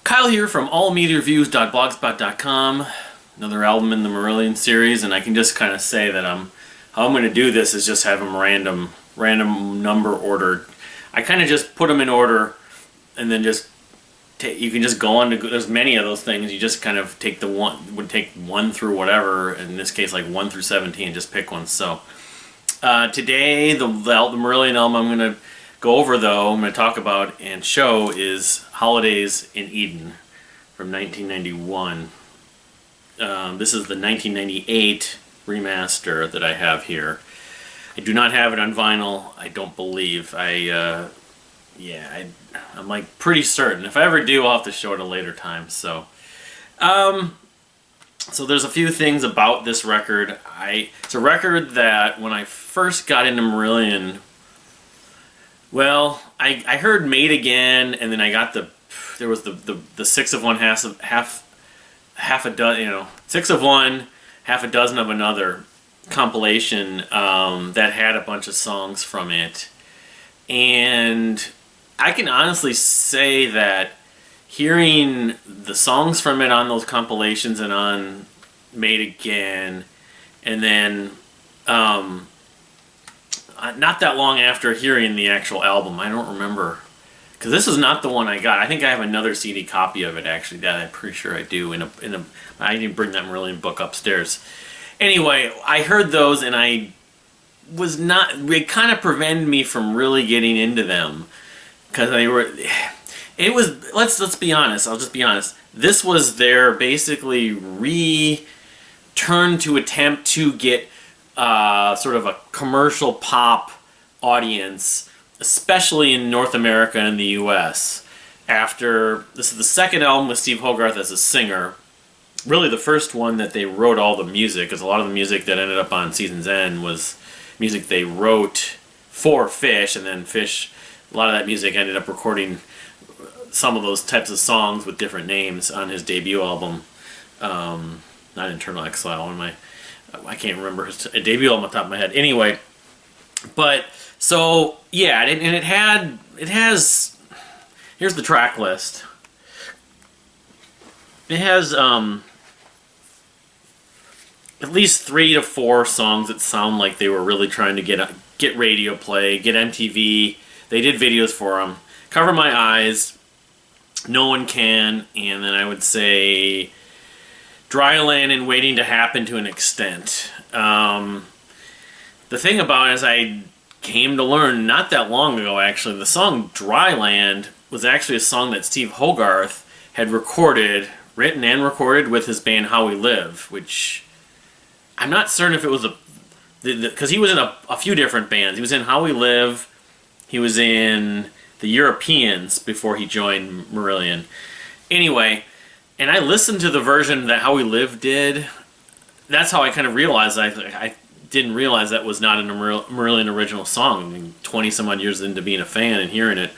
Kyle here from allmediareviews.blogspot.com. Another album in the Marillion series, and I can just kind of say that how I'm going to do this is just have them random number ordered. I kind of just put them in order, and then just you can just go on to. There's many of those things. You just kind of take would take 1 through whatever. In this case, like 1 through 17, just pick one. So today, the Marillion album I'm going to go over, though, I'm going to talk about and show is Holidays in Eden from 1991. This is the 1998 remaster that I have here. I do not have it on vinyl, I don't believe. I'm like pretty certain. If I ever do, I'll have to show it a later time. So there's a few things about this record. It's a record that when I first got into Marillion, well, I heard Made Again, and then I got there was the 6 of one, half a dozen, 6 of one, half a dozen of another compilation that had a bunch of songs from it. And I can honestly say that hearing the songs from it on those compilations and on Made Again, and then not that long after hearing the actual album, I don't remember, because this is not the one I got. I think I have another CD copy of it, actually, that I'm pretty sure I do. I didn't bring that Marillion book upstairs. Anyway, I heard those, and it kind of prevented me from really getting into them, because let's be honest, I'll just be honest, this was their basically return to attempt to get sort of a commercial pop audience, especially in North America and the US. This is the second album with Steve Hogarth as a singer. Really the first one that they wrote all the music, because a lot of the music that ended up on Season's End was music they wrote for Fish, and then Fish, a lot of that music ended up recording some of those types of songs with different names on his debut album. Not Internal Exile, I can't remember his debut album on the top of my head. Anyway, but so yeah, and it has. Here's the track list. It has at least 3 to 4 songs that sound like they were really trying to get radio play, get MTV. They did videos for them. Cover My Eyes, No One Can, and then I would say Dryland and Waiting to Happen to an extent. The thing about it is I came to learn not that long ago, actually, the song Dryland was actually a song that Steve Hogarth had written and recorded with his band How We Live, which I'm not certain if it was because he was in a few different bands. He was in How We Live, he was in the Europeans before he joined Marillion. Anyway, and I listened to the version that How We Live did. That's how I kind of realized I didn't realize that was not a Marillion original song. I mean, 20 some odd years into being a fan and hearing it.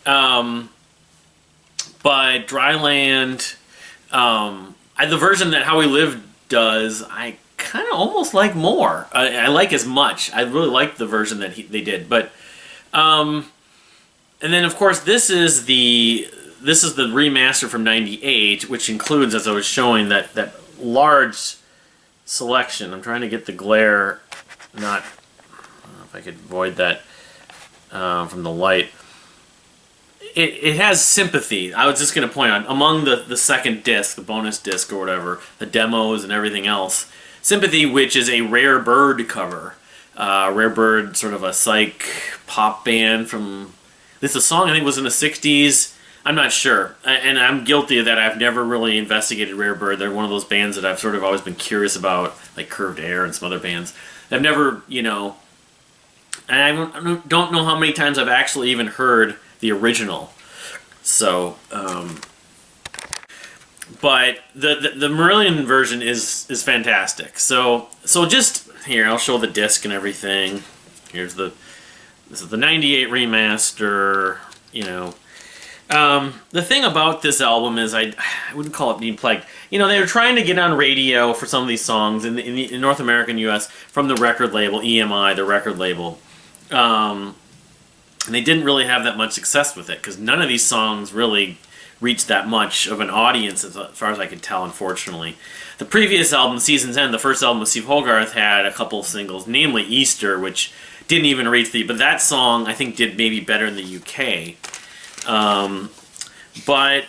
But Dryland, the version that How We Live does, I kind of almost like more. I like as much. I really like the version that they did. But and then of course this is the remaster from '98, which includes, as I was showing, that large selection. I'm trying to get the glare, I don't know if I could avoid that from the light. It has Sympathy. I was just going to point out, among the second disc, the bonus disc or whatever, the demos and everything else, Sympathy, which is a Rare Bird cover. Rare Bird, sort of a psych pop band from... This is a song I think was in the 60s. I'm not sure. And I'm guilty of that. I've never really investigated Rare Bird. They're one of those bands that I've sort of always been curious about, like Curved Air and some other bands. I've never, and I don't know how many times I've actually even heard the original. So, but the Marillion version is fantastic. So just here, I'll show the disc and everything. This is the '98 remaster. The thing about this album is I wouldn't call it being plagued. They were trying to get on radio for some of these songs in North America and US from the record label, EMI, the record label. And they didn't really have that much success with it, because none of these songs really reach that much of an audience as far as I could tell, unfortunately. The previous album, Season's End, the first album with Steve Hogarth, had a couple of singles, namely Easter, which didn't even reach but that song I think did maybe better in the UK. But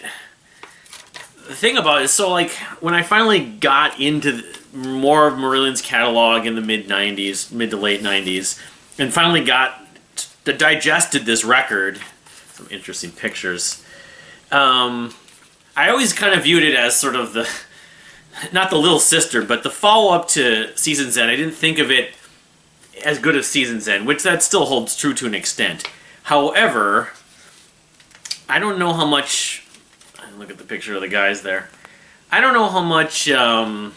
the thing about it is, so like when I finally got into more of Marillion's catalog in the mid to late 90s, and finally digested this record, some interesting pictures, I always kind of viewed it as sort of not the little sister, but the follow-up to Season's End. I didn't think of it as good as Season's End, which that still holds true to an extent. However, I don't know how much... Look at the picture of the guys there. I don't know how much I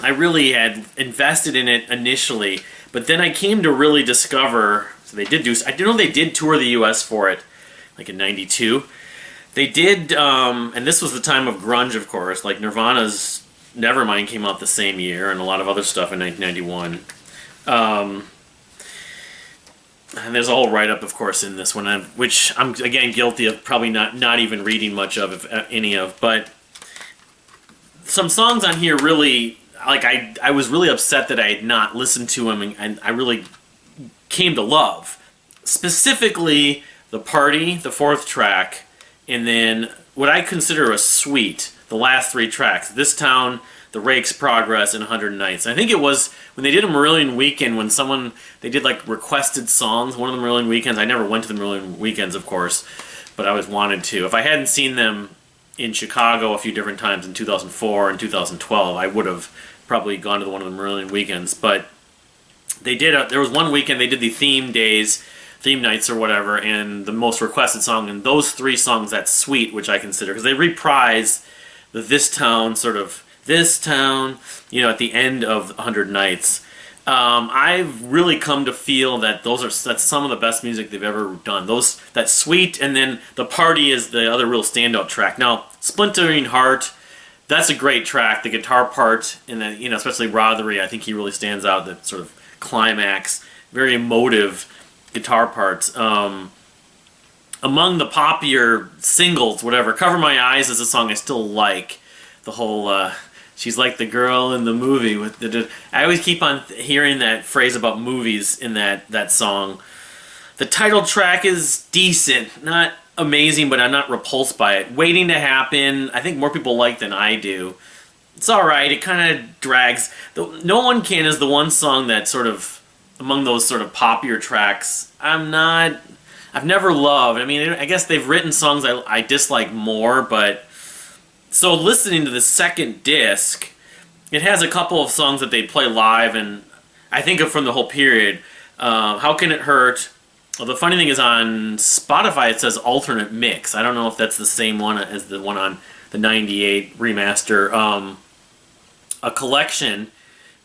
really had invested in it initially, but then I came to really discover... So they did I didn't know they did tour the U.S. for it, like in '92. They did, and this was the time of grunge, of course. Like Nirvana's Nevermind came out the same year, and a lot of other stuff in 1991. And there's a whole write-up, of course, in this one, which I'm, again, guilty of probably not even reading much of, if any of. But some songs on here really, like, I was really upset that I had not listened to them, and I really came to love. Specifically, The Party, the 4th track, and then what I consider a suite, the last 3 tracks, This Town, The Rake's Progress, and 100 Nights. And I think it was when they did a Marillion weekend, when they did like requested songs, one of the Marillion weekends. I never went to the Marillion weekends, of course, but I always wanted to. If I hadn't seen them in Chicago a few different times in 2004 and 2012, I would have probably gone to one of the Marillion weekends. But they did, there was one weekend they did the theme days, theme nights or whatever, and the most requested song, and those 3 songs, that suite, which I consider, because they reprise the This Town, sort of, This Town, you know, at the end of 100 Nights. I've really come to feel that that's some of the best music they've ever done. That suite, and then The Party is the other real standout track. Now, Splintering Heart, that's a great track. The guitar part, and then, you know, especially Rothery, I think he really stands out. That sort of climax, very emotive guitar parts. Among the poppier singles, whatever, Cover My Eyes is a song I still like. The whole, she's like the girl in the movie. I always keep on hearing that phrase about movies in that song. The title track is decent. Not amazing, but I'm not repulsed by it. Waiting to Happen, I think more people like than I do. It's alright, it kind of drags. No One Can is the one song that sort of, among those sort of poppier tracks, I've never loved. I mean, I guess they've written songs I dislike more, but... So listening to the second disc, it has a couple of songs that they play live, and I think of from the whole period. How Can It Hurt? Well, the funny thing is on Spotify it says alternate mix. I don't know if that's the same one as the one on the 98 remaster. A Collection.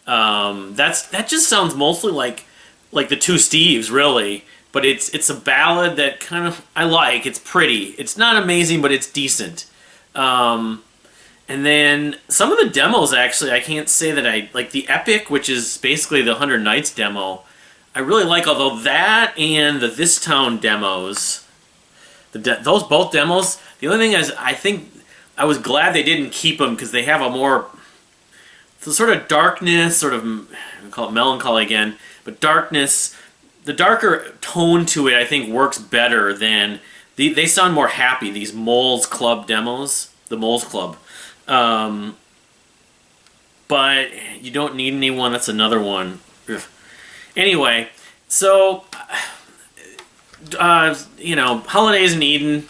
That just sounds mostly like the Two Steves, really. But it's a ballad that kind of I like. It's pretty. It's not amazing, but it's decent. And then some of the demos, actually, I can't say that I like. The Epic, which is basically the 100 Nights demo, I really like. Although that and the This Town demos, those both demos. The only thing is, I think I was glad they didn't keep them because they have a more sort of darkness, sort of, I call it melancholy again, but darkness. The darker tone to it, I think, works better than... They sound more happy, these Moles Club demos. The Moles Club. But you don't need anyone. That's another one. Ugh. Anyway, so... you know, Holidays in Eden.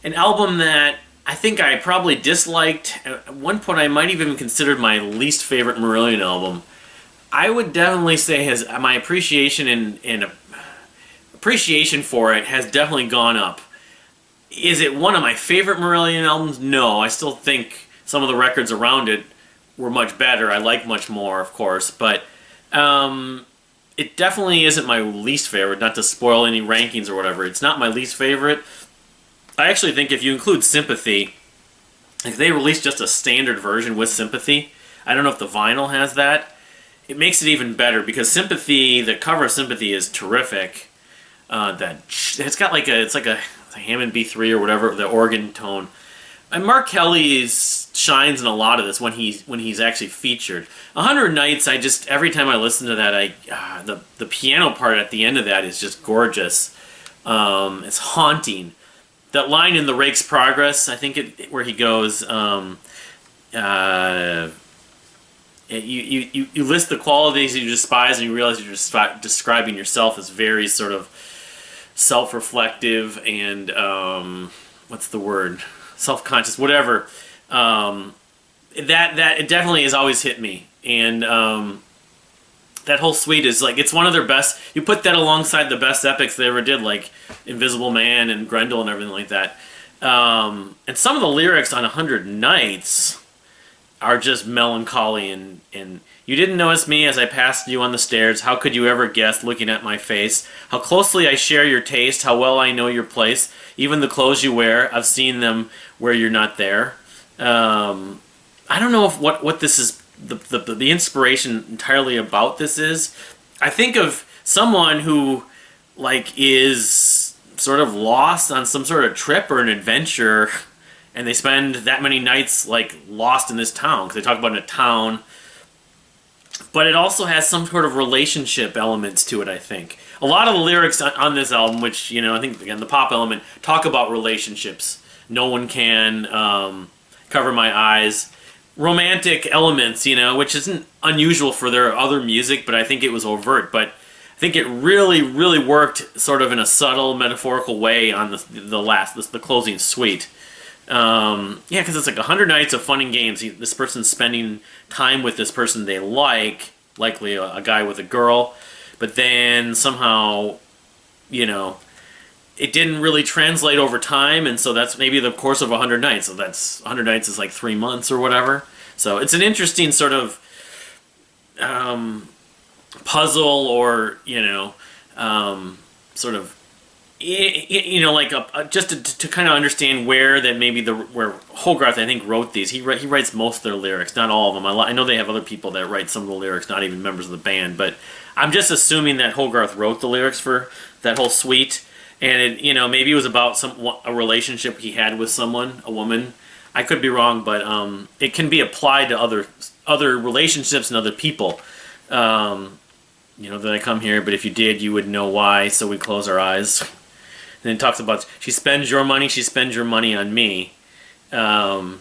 An album that I think I probably disliked. At one point, I might even considered my least favorite Marillion album. I would definitely say my appreciation and appreciation for it has definitely gone up. Is it one of my favorite Marillion albums? No, I still think some of the records around it were much better. I like much more, of course, but it definitely isn't my least favorite. Not to spoil any rankings or whatever, it's not my least favorite. I actually think if you include Sympathy, if they released just a standard version with Sympathy, I don't know if the vinyl has that. It makes it even better because Sympathy, the cover of Sympathy is terrific. It's got like it's like a Hammond B3 or whatever, the organ tone. And Mark Kelly shines in a lot of this when he's actually featured. 100 Nights, every time I listen to that, the piano part at the end of that is just gorgeous. It's haunting. That line in The Rake's Progress, I think where he goes, you list the qualities you despise and you realize you're just describing yourself as very sort of self-reflective and what's the word? Self-conscious, whatever. That it definitely has always hit me, and that whole suite is like, it's one of their best. You put that alongside the best epics they ever did, like Invisible Man and Grendel and everything like that. And some of the lyrics on 100 Nights are just melancholy and you didn't notice me as I passed you on the stairs. How could you ever guess looking at my face? How closely I share your taste, how well I know your place. Even the clothes you wear, I've seen them where you're not there. I don't know if what this is, the inspiration entirely about this is. I think of someone who like is sort of lost on some sort of trip or an adventure, and they spend that many nights like lost in this town, because they talk about in a town. But it also has some sort of relationship elements to it, I think. A lot of the lyrics on this album, which, I think, again, the pop element, talk about relationships. No one can cover my eyes. Romantic elements, which isn't unusual for their other music, but I think it was overt. But I think it really, really worked sort of in a subtle, metaphorical way on the closing suite. Because it's like 100 nights of fun and games. This person's spending time with this person they like, likely a guy with a girl, but then somehow, it didn't really translate over time, and so that's maybe the course of 100 nights. So that's 100 nights is like 3 months or whatever. So it's an interesting sort of puzzle, or sort of. Like just to kind of understand where Hogarth, I think, wrote these. He writes most of their lyrics, not all of them. I know they have other people that write some of the lyrics, not even members of the band. But I'm just assuming that Hogarth wrote the lyrics for that whole suite, and maybe it was about a relationship he had with someone, a woman. I could be wrong, but it can be applied to other relationships and other people. That I come here, but if you did, you would know why. So we close our eyes. And it talks about she spends your money on me. Or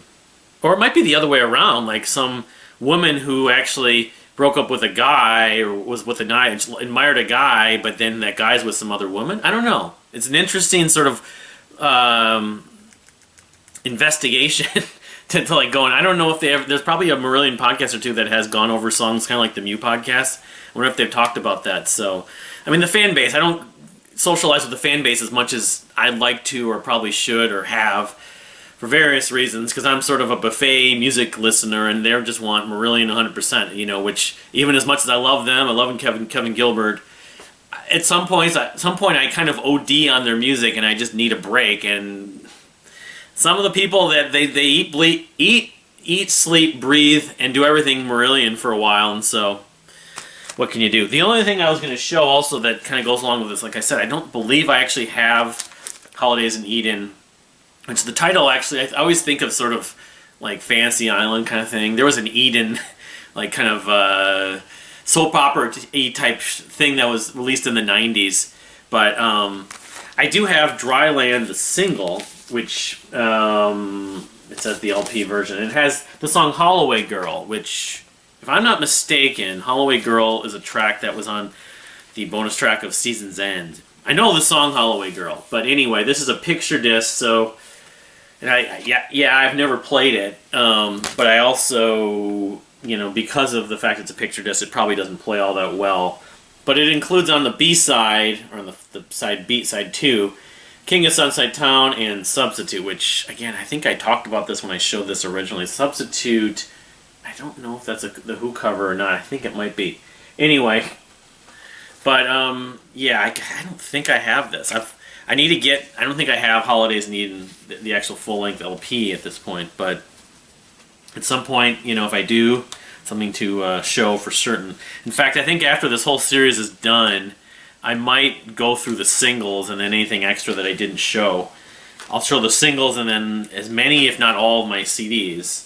it might be the other way around, like some woman who actually broke up with a guy or was with a guy, admired a guy, but then that guy's with some other woman. I don't know. It's an interesting sort of investigation to like going. I don't know if there's probably a Marillion podcast or two that has gone over songs, kind of like the Mew podcast. I wonder if they've talked about that. So, I mean, the fan base, I don't socialize with the fan base as much as I'd like to or probably should or have for various reasons, because I'm sort of a buffet music listener and they just want Marillion 100%, which even as much as I love them, I love Kevin Gilbert, at some point I kind of OD on their music and I just need a break. And some of the people that they eat, sleep, breathe, and do everything Marillion for a while, and so what can you do? The only thing I was going to show also that kind of goes along with this, like I said, I don't believe I actually have Holidays in Eden, which the title actually, I always think of sort of like Fantasy Island kind of thing. There was an Eden, like kind of soap opera-y type thing that was released in the 90s. But I do have Dryland, the single, which it says the LP version. It has the song Holloway Girl, which, if I'm not mistaken, Holloway Girl is a track that was on the bonus track of Season's End. I know the song Holloway Girl, but anyway, this is a picture disc, so and I've never played it, but I also, because of the fact it's a picture disc, it probably doesn't play all that well. But it includes on the B-side, or on the side B, side 2, King of Sunside Town and Substitute, which, again, I think I talked about this when I showed this originally. Substitute, I don't know if that's the Who cover or not. I think it might be. Anyway, but I don't think I have this. I don't think I have Holidays in Eden, the actual full-length LP at this point, but at some point, if I do, something to show for certain. In fact, I think after this whole series is done, I might go through the singles and then anything extra that I didn't show. I'll show the singles and then as many, if not all, of my CDs.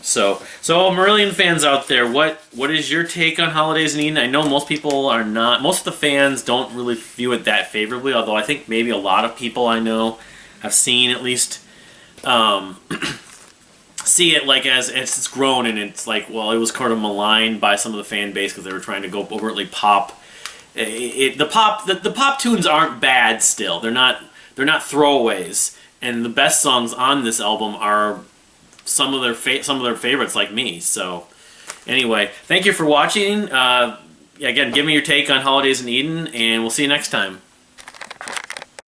So Marillion fans out there, what is your take on Holidays in Eden? I know most people are not. Most of the fans don't really view it that favorably. Although I think maybe a lot of people I know have seen at least see it like as it's grown, and it's like, well, it was kind of maligned by some of the fan base because they were trying to go overtly pop. The pop tunes aren't bad still. They're not throwaways, and the best songs on this album are some of their favorites, like me. So anyway, thank you for watching. Again, give me your take on Holidays in Eden, and we'll see you next time.